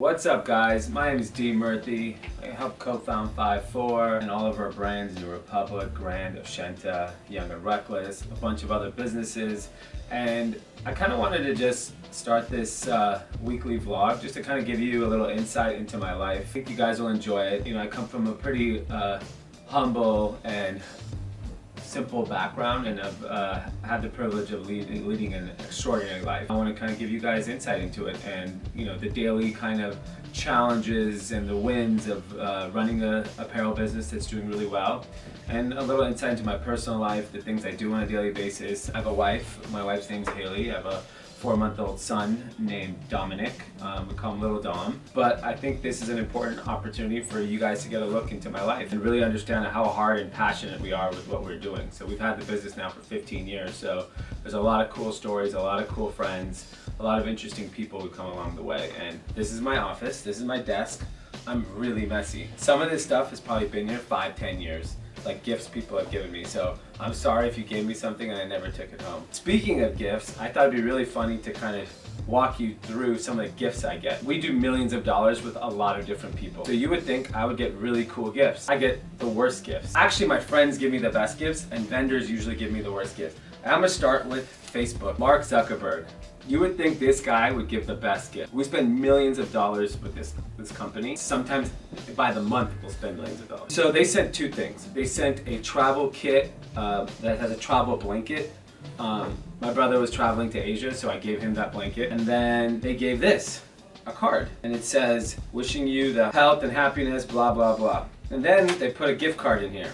What's up guys, my name is MURTHY. I help co-found FAVE and all of our brands, New Republic, Grand, Oshenta, Young and Reckless, a bunch of other businesses. And I kind of wanted to just start this weekly vlog just to kind of give you a little insight into my life. I think you guys will enjoy it. You know, I come from a pretty humble and simple background, and I've had the privilege of leading an extraordinary life. I want to kind of give you guys insight into it, and you know, the daily kind of challenges and the wins of running an apparel business that's doing really well, and a little insight into my personal life, the things I do on a daily basis. I have a wife. My wife's name's Haley. I have a 4-month-old son named Dominic. We call him Little Dom. But I think this is an important opportunity for you guys to get a look into my life and really understand how hard and passionate we are with what we're doing. So we've had the business now for 15 years, so there's a lot of cool stories, a lot of cool friends, a lot of interesting people who come along the way. And this is my office, this is my desk. I'm really messy. Some of this stuff has probably been here 5-10 years. Like gifts people have given me, so I'm sorry if you gave me something and I never took it home. Speaking of gifts, I thought it'd be really funny to kind of walk you through some of the gifts I get. We do millions of dollars with a lot of different people, so you would think I would get really cool gifts. I get the worst gifts. Actually, my friends give me the best gifts and vendors usually give me the worst gifts. And I'm gonna start with Facebook. Mark Zuckerberg. You would think this guy would give the best gift. We spend millions of dollars with this company. Sometimes by the month we'll spend millions of dollars. So they sent two things. They sent a travel kit that has a travel blanket. My brother was traveling to Asia, so I gave him that blanket. And then they gave this, a card. And it says, wishing you the health and happiness, blah, blah, blah. And then they put a gift card in here.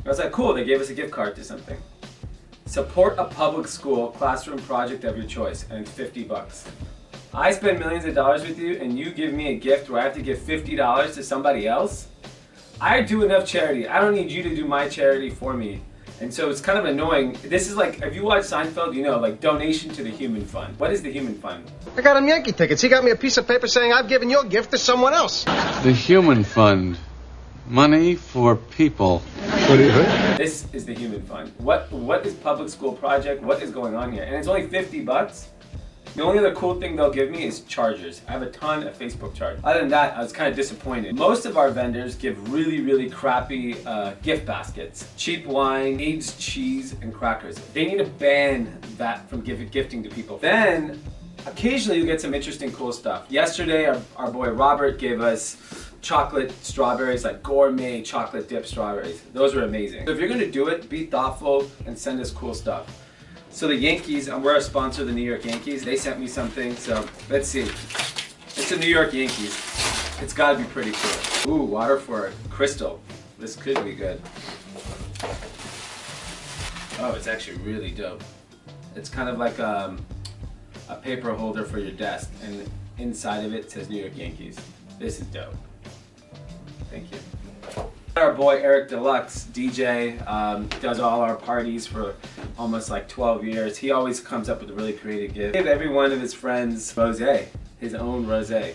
I was like, cool, they gave us a gift card to something. Support a public school classroom project of your choice, and it's $50. I spend millions of dollars with you and you give me a gift where I have to give $50 to somebody else? I do enough charity. I don't need you to do my charity for me. And so it's kind of annoying. This is like, if you watch Seinfeld, you know, like donation to the human fund. What is the human fund? I got him Yankee tickets. He got me a piece of paper saying I've given your gift to someone else. The human fund. Money for people. What do you think? This is the human fund. What is public school project? What is going on here? And it's only $50. The only other cool thing they'll give me is chargers. I have a ton of Facebook chargers. Other than that, I was kind of disappointed. Most of our vendors give really, really crappy gift baskets. Cheap wine, aged cheese, and crackers. They need to ban that from gifting to people. Then, occasionally you get some interesting cool stuff. Yesterday, our boy Robert gave us chocolate strawberries, like gourmet chocolate dip strawberries. Those are amazing. So if you're gonna do it, be thoughtful and send us cool stuff. So the Yankees, and we're a sponsor of the New York Yankees, they sent me something, so let's see. It's the New York Yankees. It's gotta be pretty cool. Ooh, water for crystal. This could be good. Oh, it's actually really dope. It's kind of like a paper holder for your desk, and inside of it says New York Yankees. This is dope. Thank you. Our boy Eric Deluxe, DJ, does all our parties for almost like 12 years. He always comes up with a really creative gift. He gave every one of his friends rosé, his own rosé.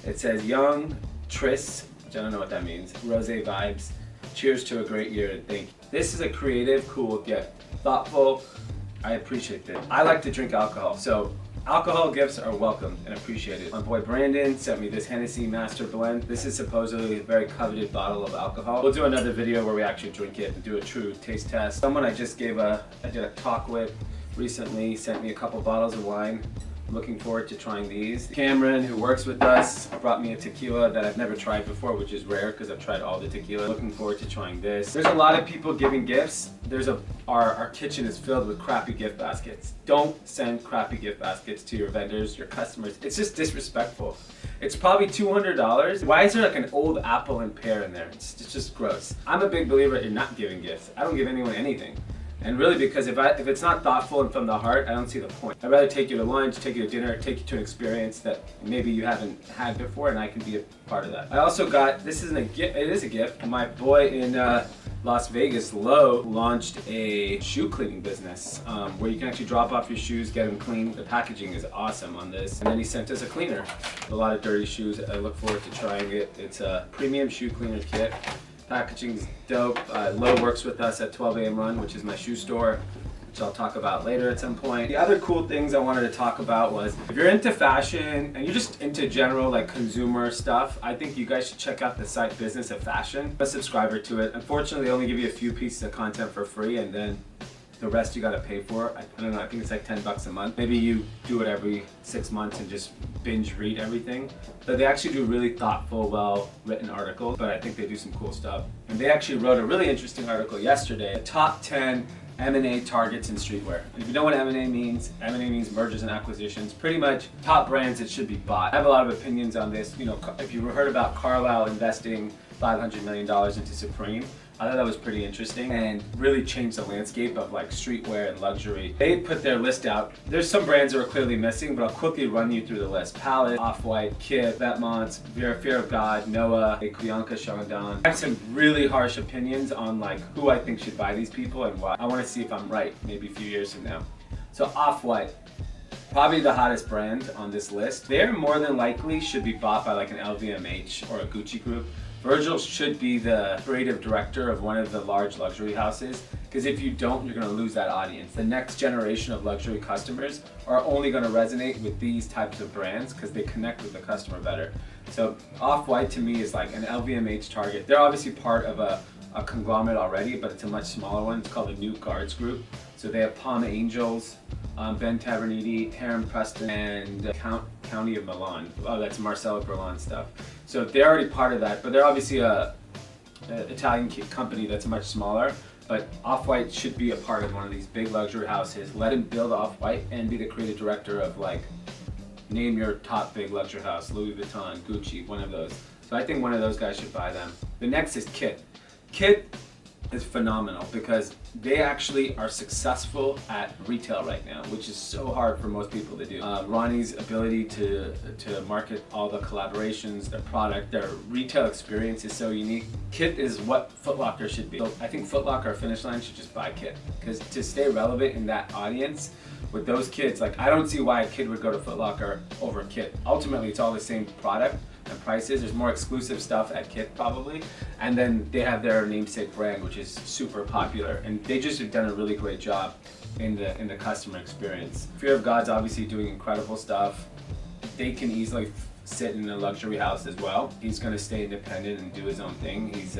It says Young Tris, which I don't know what that means, rosé vibes. Cheers to a great year and thank you. This is a creative, cool gift. Thoughtful, I appreciate it. I like to drink alcohol, so alcohol gifts are welcome and appreciated. My boy Brandon sent me this Hennessy Master Blend. This is supposedly a very coveted bottle of alcohol. We'll do another video where we actually drink it and do a true taste test. Someone I did a talk with recently sent me a couple bottles of wine. I'm looking forward to trying these. Cameron, who works with us, brought me a tequila that I've never tried before, which is rare because I've tried all the tequila. Looking forward to trying this. There's a lot of people giving gifts. Our kitchen is filled with crappy gift baskets. Don't send crappy gift baskets to your vendors, your customers. It's just disrespectful. It's probably $200. Why is there like an old apple and pear in there? It's just gross. I'm a big believer in not giving gifts. I don't give anyone anything. And really, because if it's not thoughtful and from the heart, I don't see the point. I'd rather take you to lunch, take you to dinner, take you to an experience that maybe you haven't had before, and I can be a part of that. I also got, this isn't a gift, it is a gift. My boy in Las Vegas, Lo, launched a shoe cleaning business where you can actually drop off your shoes, get them clean. The packaging is awesome on this. And then he sent us a cleaner. A lot of dirty shoes. I look forward to trying it. It's a premium shoe cleaner kit. Packaging's dope. Lo works with us at 12 AM Run, which is my shoe store. which I'll talk about later at some point. The other cool things I wanted to talk about was, if you're into fashion and you're just into general like consumer stuff, I think you guys should check out the site Business of Fashion. I'm a subscriber to it. Unfortunately, they only give you a few pieces of content for free, and then the rest you gotta pay for. I don't know, I think it's like $10 a month. Maybe you do it every 6 months and just binge read everything. But they actually do really thoughtful, well-written articles, but I think they do some cool stuff. And they actually wrote a really interesting article yesterday, the top 10 M&A targets in streetwear. And if you know what M&A means mergers and acquisitions. Pretty much top brands that should be bought. I have a lot of opinions on this. You know, if you heard about Carlisle investing $500 million into Supreme, I thought that was pretty interesting and really changed the landscape of like streetwear and luxury. They put their list out. There's some brands that are clearly missing, but I'll quickly run you through the list. Palette, Off-White, Kith, Vetements, Fear of God, Noah, Bianca Chandon. I have some really harsh opinions on like who I think should buy these people and why. I want to see if I'm right maybe a few years from now. So Off-White, probably the hottest brand on this list. They're more than likely should be bought by like an LVMH or a Gucci group. Virgil should be the creative director of one of the large luxury houses, because if you don't, you're going to lose that audience. The next generation of luxury customers are only going to resonate with these types of brands because they connect with the customer better. So Off-White to me is like an LVMH target. They're obviously part of a conglomerate already, but it's a much smaller one. It's called the New Guards Group. So they have Palm Angels, Ben Taverniti, Heron Preston, and County of Milan. Oh, that's Marcelo Berlan stuff. So they're already part of that, but they're obviously a Italian company that's much smaller. But Off-White should be a part of one of these big luxury houses. Let him build Off-White and be the creative director of like, name your top big luxury house, Louis Vuitton, Gucci, one of those. So I think one of those guys should buy them. The next is Kith. Kith is phenomenal because they actually are successful at retail right now, which is so hard for most people to do. Ronnie's ability to market all the collaborations, their product, their retail experience is so unique. Kith is what Foot Locker should be. So I think Foot Locker or Finish Line should just buy Kith, because to stay relevant in that audience with those kids, like I don't see why a kid would go to Foot Locker over Kith. Ultimately, it's all the same product and prices. There's more exclusive stuff at Kith probably, and then they have their namesake brand, which is super popular, and they just have done a really great job in the customer experience. Fear of God's obviously doing incredible stuff. They can easily sit in a luxury house as well. He's going to stay independent and do his own thing. He's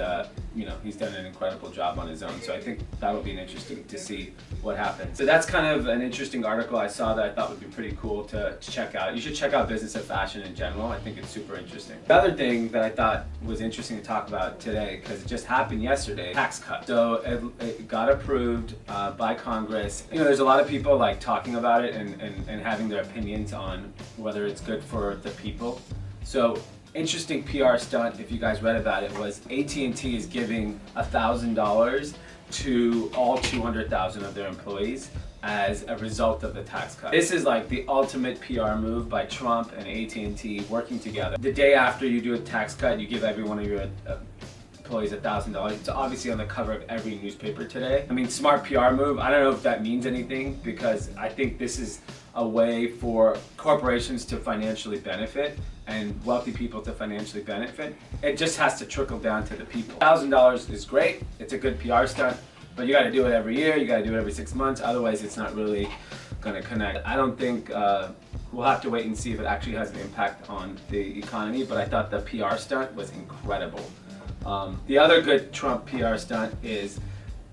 he's done an incredible job on his own, so I think that'll be interesting to see what happens. So that's kind of an interesting article I saw that I thought would be pretty cool to check out. You should check out Business of Fashion in general. I think it's super interesting. The other thing that I thought was interesting to talk about today, because it just happened yesterday, tax cut. So it got approved by Congress. You know, there's a lot of people like talking about it and having their opinions on whether it's good for the people. So interesting PR stunt, if you guys read about it, was AT&T is giving $1,000 to all 200,000 of their employees as a result of the tax cut. This is like the ultimate PR move by Trump and AT&T working together. The day after you do a tax cut, you give every one of your employees $1,000. It's obviously on the cover of every newspaper today. I mean, smart PR move. I don't know if that means anything, because I think this is a way for corporations to financially benefit and wealthy people to financially benefit. It just has to trickle down to the people. $1,000 is great. It's a good PR stunt, but you got to do it every year. You got to do it every 6 months. Otherwise, it's not really going to connect. I don't think we'll have to wait and see if it actually has an impact on the economy, but I thought the PR stunt was incredible. The other good Trump PR stunt is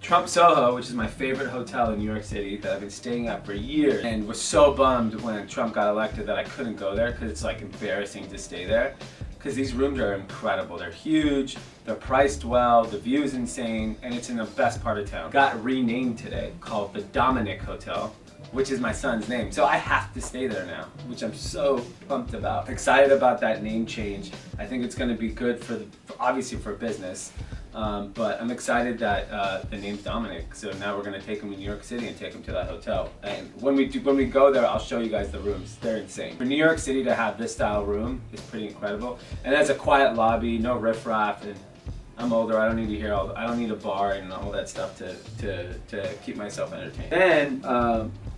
Trump Soho, which is my favorite hotel in New York City that I've been staying at for years, and was so bummed when Trump got elected that I couldn't go there because it's like embarrassing to stay there, because these rooms are incredible. They're huge, they're priced well, the view is insane, and it's in the best part of town. Got renamed today, called the Dominic Hotel, which is my son's name. So I have to stay there now, which I'm so pumped about. Excited about that name change. I think it's going to be good obviously for business. But I'm excited that the name's Dominic. So now we're going to take him to New York City and take him to that hotel. And when we go there, I'll show you guys the rooms. They're insane. For New York City to have this style room is pretty incredible. And it has a quiet lobby, no riffraff, and I'm older. I don't need to hear I don't need a bar and all that stuff to keep myself entertained. Then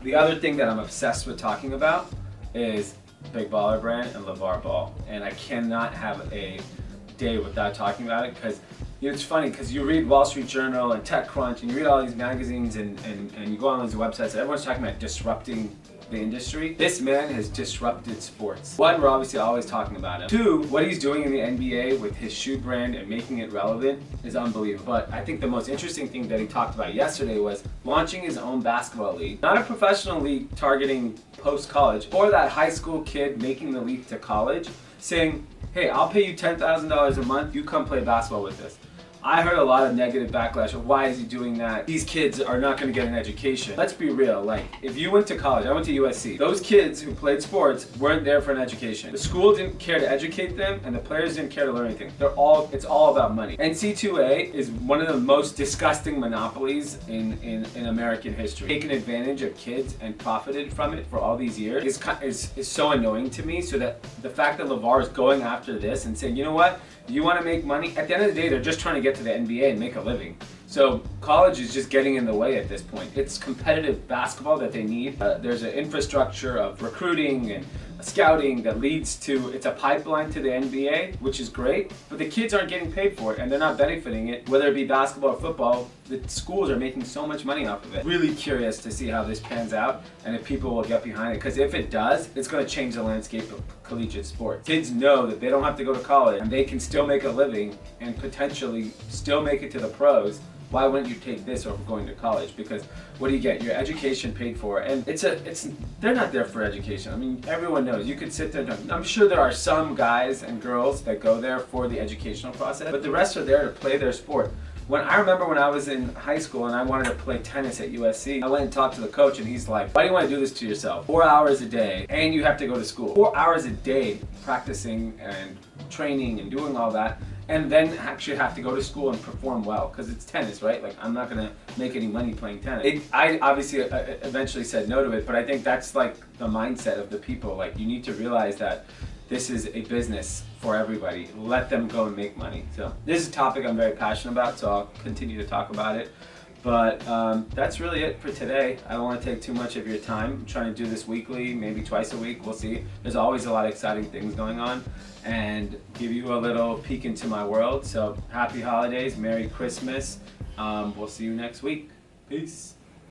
the other thing that I'm obsessed with talking about is Big Baller Brand and LeVar Ball. And I cannot have a day without talking about it, because it's funny because you read Wall Street Journal and TechCrunch and you read all these magazines and you go on these websites and everyone's talking about disrupting the industry. This man has disrupted sports. One, we're obviously always talking about him. Two, what he's doing in the NBA with his shoe brand and making it relevant is unbelievable. But I think the most interesting thing that he talked about yesterday was launching his own basketball league. Not a professional league targeting post-college or that high school kid making the leap to college, saying, hey, I'll pay you $10,000 a month, you come play basketball with us. I heard a lot of negative backlash of why is he doing that? These kids are not going to get an education. Let's be real, like if you went to college, I went to USC, those kids who played sports weren't there for an education. The school didn't care to educate them and the players didn't care to learn anything. It's all about money. NC2A is one of the most disgusting monopolies in American history. Taken advantage of kids and profited from it for all these years is so annoying to me, so that the fact that LeVar is going after this and saying, you know what, you want to make money? At the end of the day, they're just trying to get to the NBA and make a living. So college is just getting in the way at this point. It's competitive basketball that they need. There's an infrastructure of recruiting and scouting that leads to, it's a pipeline to the NBA, which is great, but the kids aren't getting paid for it and they're not benefiting it, whether it be basketball or football. The schools are making so much money off of it. Really curious to see how this pans out and if people will get behind it, because if it does, it's going to change the landscape of collegiate sports. Kids know that they don't have to go to college and they can still make a living and potentially still make it to the pros. Why wouldn't you take this over going to college? Because what do you get? Your education paid for, and they're not there for education. I mean, everyone knows. You could sit there and I'm sure there are some guys and girls that go there for the educational process, but the rest are there to play their sport. I remember when I was in high school and I wanted to play tennis at USC, I went and talked to the coach and he's like, why do you want to do this to yourself? 4 hours a day and you have to go to school. 4 hours a day practicing and training and doing all that, and then actually have to go to school and perform well, because it's tennis, right? Like, I'm not gonna make any money playing tennis. I obviously eventually said no to it, but I think that's like the mindset of the people. Like, you need to realize that this is a business for everybody. Let them go and make money. So this is a topic I'm very passionate about, so I'll continue to talk about it. But that's really it for today. I don't want to take too much of your time. I'm trying to do this weekly, maybe twice a week. We'll see. There's always a lot of exciting things going on, and give you a little peek into my world. So happy holidays, Merry Christmas. We'll see you next week. Peace.